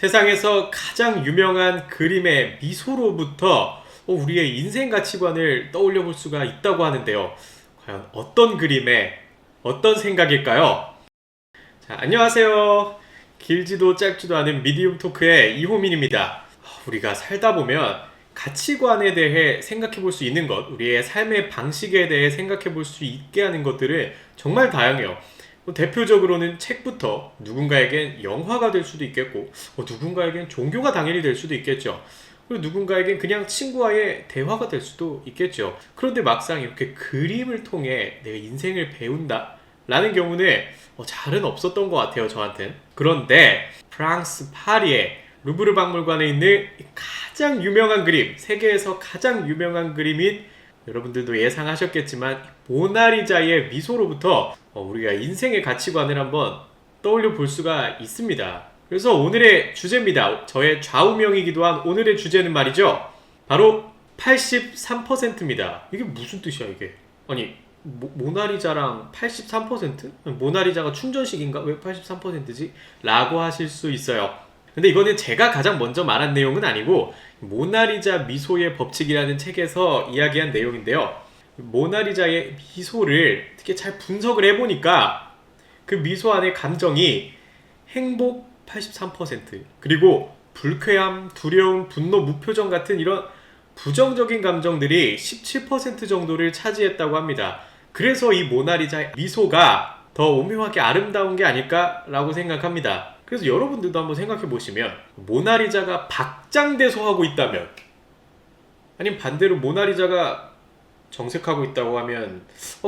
세상에서 가장 유명한 그림의 미소로부터 우리의 인생 가치관을 떠올려 볼 수가 있다고 하는데요. 과연 어떤 그림의 어떤 생각일까요? 자, 안녕하세요. 길지도 짧지도 않은 미디움 토크의 이호민입니다. 우리가 살다 보면 가치관에 대해 생각해 볼 수 있는 것, 우리의 삶의 방식에 대해 생각해 볼 수 있게 하는 것들은 정말 다양해요. 대표적으로는 책부터 누군가에겐 영화가 될 수도 있겠고, 누군가에겐 종교가 당연히 될 수도 있겠죠. 그리고 누군가에겐 그냥 친구와의 대화가 될 수도 있겠죠. 그런데 막상 이렇게 그림을 통해 내 인생을 배운다 라는 경우는 잘은 없었던 것 같아요, 저한텐. 그런데 프랑스 파리의 루브르 박물관에 있는 가장 유명한 그림, 세계에서 가장 유명한 그림인, 여러분들도 예상하셨겠지만 모나리자의 미소로부터 우리가 인생의 가치관을 한번 떠올려 볼 수가 있습니다. 그래서 오늘의 주제입니다. 저의 좌우명이기도 한 오늘의 주제는 말이죠, 바로 83%입니다. 이게 무슨 뜻이야 이게? 아니 모나리자랑 83%? 모나리자가 충전식인가? 왜 83%지? 라고 하실 수 있어요. 근데 이거는 제가 가장 먼저 말한 내용은 아니고 모나리자 미소의 법칙이라는 책에서 이야기한 내용인데요. 모나리자의 미소를 특히 잘 분석을 해보니까 그 미소 안의 감정이 행복 83%, 그리고 불쾌함, 두려움, 분노, 무표정 같은 이런 부정적인 감정들이 17% 정도를 차지했다고 합니다. 그래서 이 모나리자의 미소가 더 오묘하게 아름다운 게 아닐까라고 생각합니다. 그래서 여러분들도 한번 생각해 보시면, 모나리자가 박장대소하고 있다면, 아니면 반대로 모나리자가 정색하고 있다고 하면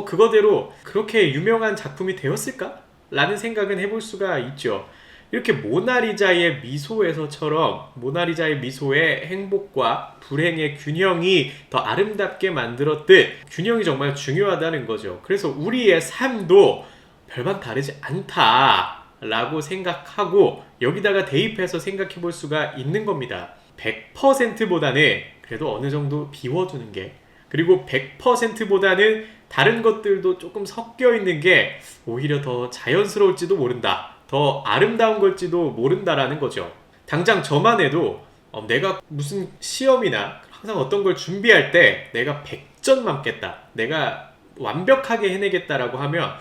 그거대로 그렇게 유명한 작품이 되었을까? 라는 생각은 해볼 수가 있죠. 이렇게 모나리자의 미소에서처럼 모나리자의 미소의 행복과 불행의 균형이 더 아름답게 만들었듯 균형이 정말 중요하다는 거죠. 그래서 우리의 삶도 별반 다르지 않다 라고 생각하고 여기다가 대입해서 생각해 볼 수가 있는 겁니다. 100%보다는 그래도 어느 정도 비워두는 게, 그리고 100%보다는 다른 것들도 조금 섞여 있는 게 오히려 더 자연스러울지도 모른다, 더 아름다운 걸지도 모른다라는 거죠. 당장 저만 해도 내가 무슨 시험이나 항상 어떤 걸 준비할 때 내가 100점 맞겠다, 내가 완벽하게 해내겠다라고 하면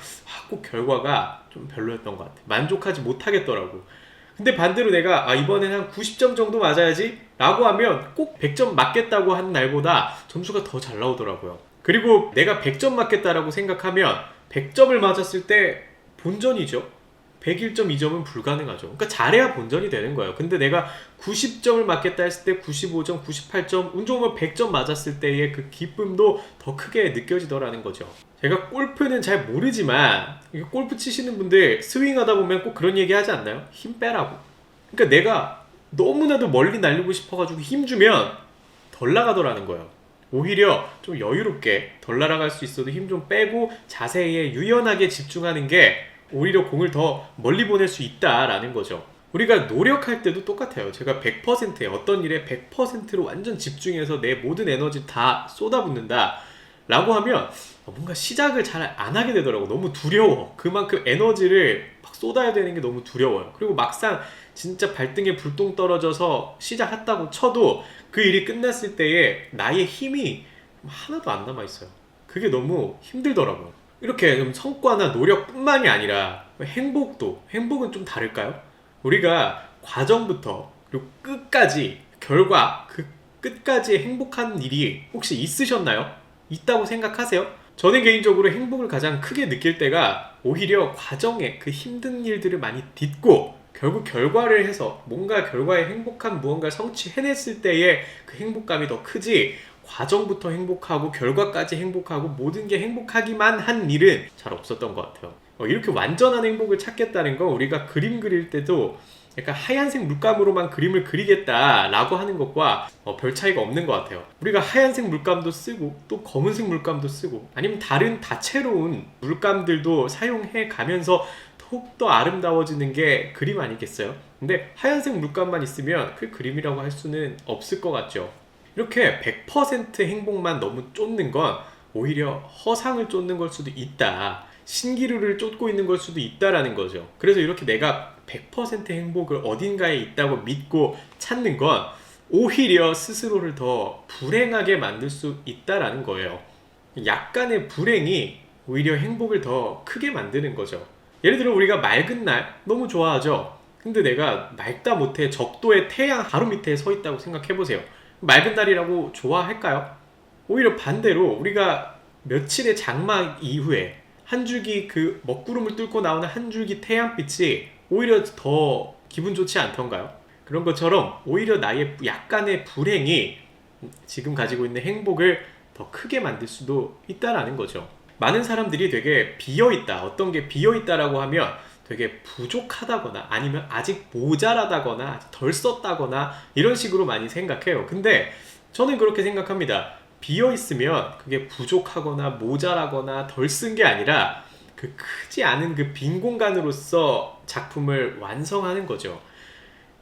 꼭 결과가 좀 별로였던 것 같아. 만족하지 못하겠더라고. 근데 반대로 내가 이번엔 한 90점 정도 맞아야지 라고 하면 꼭 100점 맞겠다고 하는 날보다 점수가 더 잘 나오더라고요. 그리고 내가 100점 맞겠다라고 생각하면 100점을 맞았을 때 본전이죠. 101.2점은 불가능하죠. 그러니까 잘해야 본전이 되는 거예요. 근데 내가 90점을 맞겠다 했을 때 95점, 98점, 운 좋으면 100점 맞았을 때의 그 기쁨도 더 크게 느껴지더라는 거죠. 제가 골프는 잘 모르지만 골프 치시는 분들 스윙하다 보면 꼭 그런 얘기 하지 않나요? 힘 빼라고. 그러니까 내가 너무나도 멀리 날리고 싶어가지고 힘 주면 덜 나가더라는 거예요. 오히려 좀 여유롭게 덜 날아갈 수 있어도 힘 좀 빼고 자세에 유연하게 집중하는 게 오히려 공을 더 멀리 보낼 수 있다라는 거죠. 우리가 노력할 때도 똑같아요. 제가 100%에 어떤 일에 100%로 완전 집중해서 내 모든 에너지 다 쏟아붓는다 라고 하면 뭔가 시작을 잘 안 하게 되더라고. 너무 두려워. 그만큼 에너지를 막 쏟아야 되는 게 너무 두려워요. 그리고 막상 진짜 발등에 불똥 떨어져서 시작했다고 쳐도 그 일이 끝났을 때에 나의 힘이 하나도 안 남아있어요. 그게 너무 힘들더라고요. 이렇게 성과나 노력뿐만이 아니라 행복은 좀 다를까요? 우리가 과정부터 그리고 끝까지, 결과, 그 끝까지 행복한 일이 혹시 있으셨나요? 있다고 생각하세요? 저는 개인적으로 행복을 가장 크게 느낄 때가 오히려 과정에 그 힘든 일들을 많이 딛고 결국 결과를 해서 뭔가 결과에 행복한 무언가를 성취해냈을 때의 그 행복감이 더 크지, 과정부터 행복하고 결과까지 행복하고 모든 게 행복하기만 한 일은 잘 없었던 것 같아요. 이렇게 완전한 행복을 찾겠다는 건 우리가 그림 그릴 때도 약간 하얀색 물감으로만 그림을 그리겠다라고 하는 것과 별 차이가 없는 것 같아요. 우리가 하얀색 물감도 쓰고 또 검은색 물감도 쓰고 아니면 다른 다채로운 물감들도 사용해 가면서 더욱더 아름다워지는 게 그림 아니겠어요? 근데 하얀색 물감만 있으면 그 그림이라고 할 수는 없을 것 같죠. 이렇게 100% 행복만 너무 쫓는 건 오히려 허상을 쫓는 걸 수도 있다, 신기루를 쫓고 있는 걸 수도 있다라는 거죠. 그래서 이렇게 내가 100% 행복을 어딘가에 있다고 믿고 찾는 건 오히려 스스로를 더 불행하게 만들 수 있다라는 거예요. 약간의 불행이 오히려 행복을 더 크게 만드는 거죠. 예를 들어 우리가 맑은 날 너무 좋아하죠. 근데 내가 맑다 못해 적도의 태양 바로 밑에 서 있다고 생각해보세요. 맑은 날이라고 좋아할까요? 오히려 반대로 우리가 며칠의 장막 이후에 한 줄기 그 먹구름을 뚫고 나오는 한 줄기 태양빛이 오히려 더 기분 좋지 않던가요? 그런 것처럼 오히려 나의 약간의 불행이 지금 가지고 있는 행복을 더 크게 만들 수도 있다라는 거죠. 많은 사람들이 되게 비어있다, 어떤 게 비어있다라고 하면 되게 부족하다거나 아니면 아직 모자라다거나 덜 썼다거나 이런 식으로 많이 생각해요. 근데 저는 그렇게 생각합니다. 비어있으면 그게 부족하거나 모자라거나 덜 쓴 게 아니라 그 크지 않은 그 빈 공간으로서 작품을 완성하는 거죠.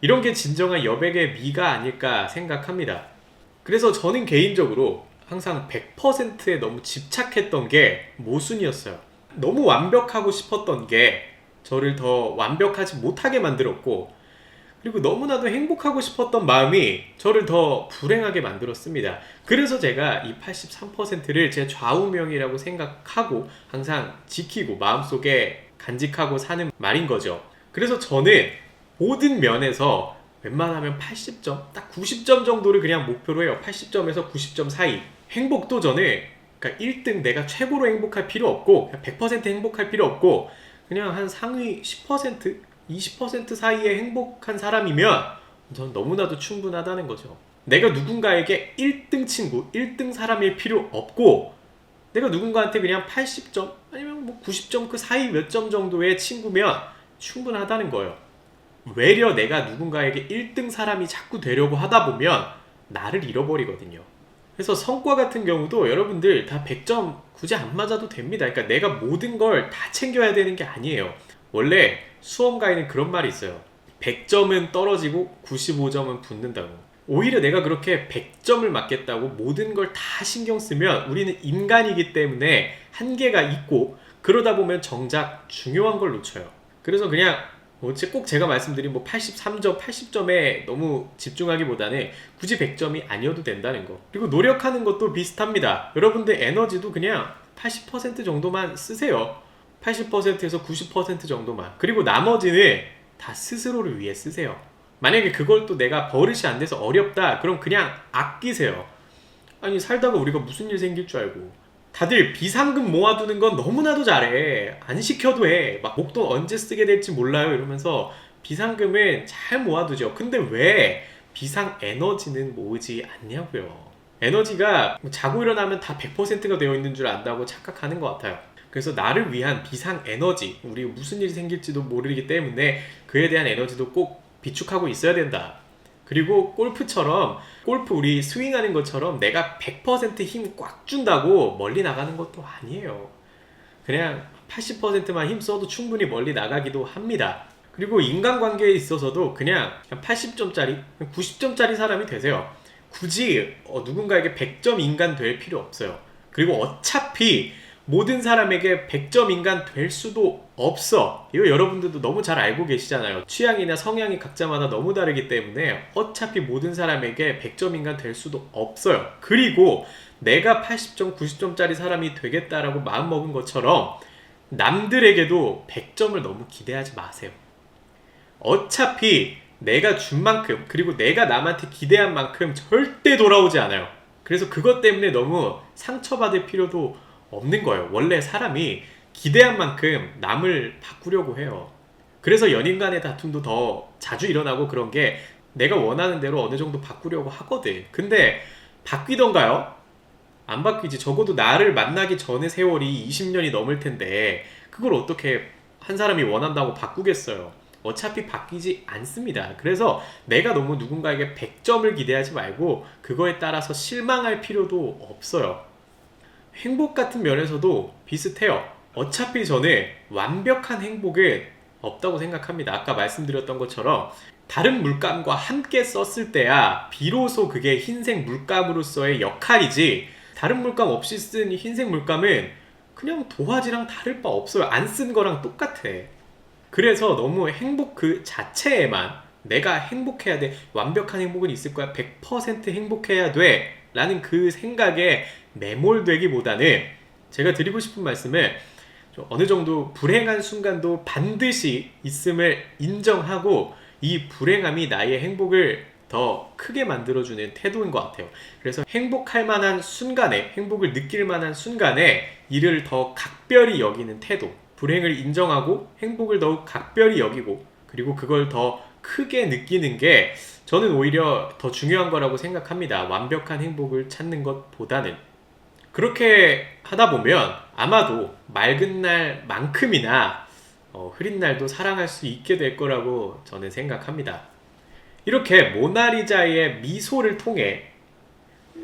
이런 게 진정한 여백의 미가 아닐까 생각합니다. 그래서 저는 개인적으로 항상 100%에 너무 집착했던 게 모순이었어요. 너무 완벽하고 싶었던 게 저를 더 완벽하지 못하게 만들었고, 그리고 너무나도 행복하고 싶었던 마음이 저를 더 불행하게 만들었습니다. 그래서 제가 이 83%를 제 좌우명이라고 생각하고 항상 지키고 마음속에 간직하고 사는 말인 거죠. 그래서 저는 모든 면에서 웬만하면 80점, 딱 90점 정도를 그냥 목표로 해요. 80점에서 90점 사이. 행복도 저는 그러니까 1등 내가 최고로 행복할 필요 없고 100% 행복할 필요 없고 그냥 한 상위 10%, 20% 사이에 행복한 사람이면 전 너무나도 충분하다는 거죠. 내가 누군가에게 1등 친구, 1등 사람일 필요 없고 내가 누군가한테 그냥 80점 아니면 뭐 90점 그 사이 몇 점 정도의 친구면 충분하다는 거예요. 외려 내가 누군가에게 1등 사람이 자꾸 되려고 하다 보면 나를 잃어버리거든요. 그래서 성과 같은 경우도 여러분들 다 100점 굳이 안 맞아도 됩니다. 그러니까 내가 모든 걸 다 챙겨야 되는 게 아니에요. 원래 수험가에는 그런 말이 있어요. 100점은 떨어지고 95점은 붙는다고. 오히려 내가 그렇게 100점을 맞겠다고 모든 걸 다 신경 쓰면 우리는 인간이기 때문에 한계가 있고 그러다 보면 정작 중요한 걸 놓쳐요. 그래서 그냥 꼭 제가 말씀드린 뭐 83점, 80점에 너무 집중하기보다는 굳이 100점이 아니어도 된다는 거. 그리고 노력하는 것도 비슷합니다. 여러분들 에너지도 그냥 80% 정도만 쓰세요. 80%에서 90% 정도만. 그리고 나머지는 다 스스로를 위해 쓰세요. 만약에 그걸 또 내가 버릇이 안 돼서 어렵다, 그럼 그냥 아끼세요. 아니 살다가 우리가 무슨 일 생길 줄 알고. 다들 비상금 모아두는 건 너무나도 잘해. 안 시켜도 해. 막 목돈 언제 쓰게 될지 몰라요 이러면서 비상금을 잘 모아두죠. 근데 왜 비상 에너지는 모으지 않냐고요. 에너지가 자고 일어나면 다 100%가 되어 있는 줄 안다고 착각하는 것 같아요. 그래서 나를 위한 비상 에너지, 우리 무슨 일이 생길지도 모르기 때문에 그에 대한 에너지도 꼭 비축하고 있어야 된다. 그리고 골프처럼 골프 우리 스윙하는 것처럼 내가 100% 힘 꽉 준다고 멀리 나가는 것도 아니에요. 그냥 80%만 힘 써도 충분히 멀리 나가기도 합니다. 그리고 인간관계에 있어서도 그냥 80점짜리, 90점짜리 사람이 되세요. 굳이 누군가에게 100점 인간 될 필요 없어요. 그리고 어차피 모든 사람에게 100점 인간 될 수도 없어. 이거 여러분들도 너무 잘 알고 계시잖아요. 취향이나 성향이 각자마다 너무 다르기 때문에 어차피 모든 사람에게 100점 인간 될 수도 없어요. 그리고 내가 80점, 90점짜리 사람이 되겠다라고 마음먹은 것처럼 남들에게도 100점을 너무 기대하지 마세요. 어차피 내가 준 만큼, 그리고 내가 남한테 기대한 만큼 절대 돌아오지 않아요. 그래서 그것 때문에 너무 상처받을 필요도 없는 거예요. 원래 사람이 기대한 만큼 남을 바꾸려고 해요. 그래서 연인 간의 다툼도 더 자주 일어나고 그런 게 내가 원하는 대로 어느 정도 바꾸려고 하거든. 근데 바뀌던가요? 안 바뀌지. 적어도 나를 만나기 전의 세월이 20년이 넘을 텐데 그걸 어떻게 한 사람이 원한다고 바꾸겠어요. 어차피 바뀌지 않습니다. 그래서 내가 너무 누군가에게 100점을 기대하지 말고 그거에 따라서 실망할 필요도 없어요. 행복 같은 면에서도 비슷해요. 어차피 저는 완벽한 행복은 없다고 생각합니다. 아까 말씀드렸던 것처럼 다른 물감과 함께 썼을 때야 비로소 그게 흰색 물감으로서의 역할이지, 다른 물감 없이 쓴 흰색 물감은 그냥 도화지랑 다를 바 없어요. 안 쓴 거랑 똑같아. 그래서 너무 행복 그 자체에만 내가 행복해야 돼. 완벽한 행복은 있을 거야. 100% 행복해야 돼. 라는 그 생각에 매몰되기보다는 제가 드리고 싶은 말씀은 좀 어느 정도 불행한 순간도 반드시 있음을 인정하고 이 불행함이 나의 행복을 더 크게 만들어주는 태도인 것 같아요. 그래서 행복할 만한 순간에, 행복을 느낄 만한 순간에 이를 더 각별히 여기는 태도, 불행을 인정하고 행복을 더욱 각별히 여기고 그리고 그걸 더 크게 느끼는 게 저는 오히려 더 중요한 거라고 생각합니다. 완벽한 행복을 찾는 것보다는. 그렇게 하다 보면 아마도 맑은 날만큼이나 흐린 날도 사랑할 수 있게 될 거라고 저는 생각합니다. 이렇게 모나리자의 미소를 통해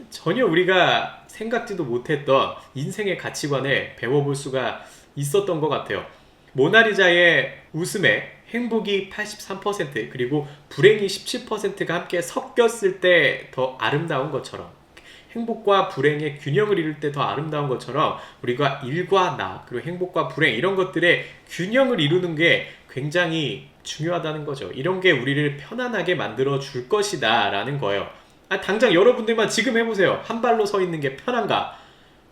전혀 우리가 생각지도 못했던 인생의 가치관을 배워볼 수가 있었던 것 같아요. 모나리자의 웃음에 행복이 83% 그리고 불행이 17%가 함께 섞였을 때 더 아름다운 것처럼, 행복과 불행의 균형을 이룰 때 더 아름다운 것처럼 우리가 일과 나 그리고 행복과 불행 이런 것들의 균형을 이루는 게 굉장히 중요하다는 거죠. 이런 게 우리를 편안하게 만들어 줄 것이다 라는 거예요. 당장 여러분들만 지금 해보세요. 한 발로 서 있는 게 편한가?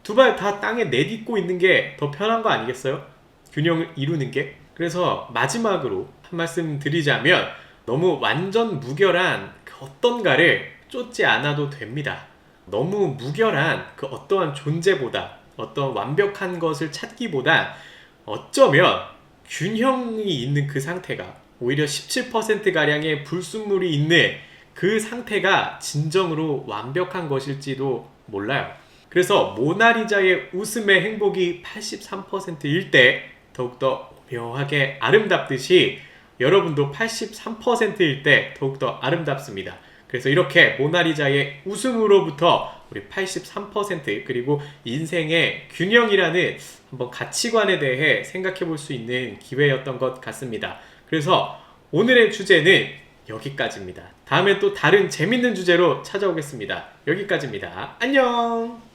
두 발 다 땅에 내딛고 있는 게 더 편한 거 아니겠어요? 균형을 이루는 게. 그래서 마지막으로 한 말씀 드리자면 너무 완전 무결한 그 어떤가를 쫓지 않아도 됩니다. 너무 무결한 그 어떠한 존재보다 어떤 완벽한 것을 찾기보다 어쩌면 균형이 있는 그 상태가 오히려 17%가량의 불순물이 있는 그 상태가 진정으로 완벽한 것일지도 몰라요. 그래서 모나리자의 웃음의 행복이 83%일 때 더욱더 묘하게 아름답듯이 여러분도 83%일 때 더욱더 아름답습니다. 그래서 이렇게 모나리자의 웃음으로부터 우리 83% 그리고 인생의 균형이라는 한번 가치관에 대해 생각해 볼 수 있는 기회였던 것 같습니다. 그래서 오늘의 주제는 여기까지입니다. 다음에 또 다른 재밌는 주제로 찾아오겠습니다. 여기까지입니다. 안녕!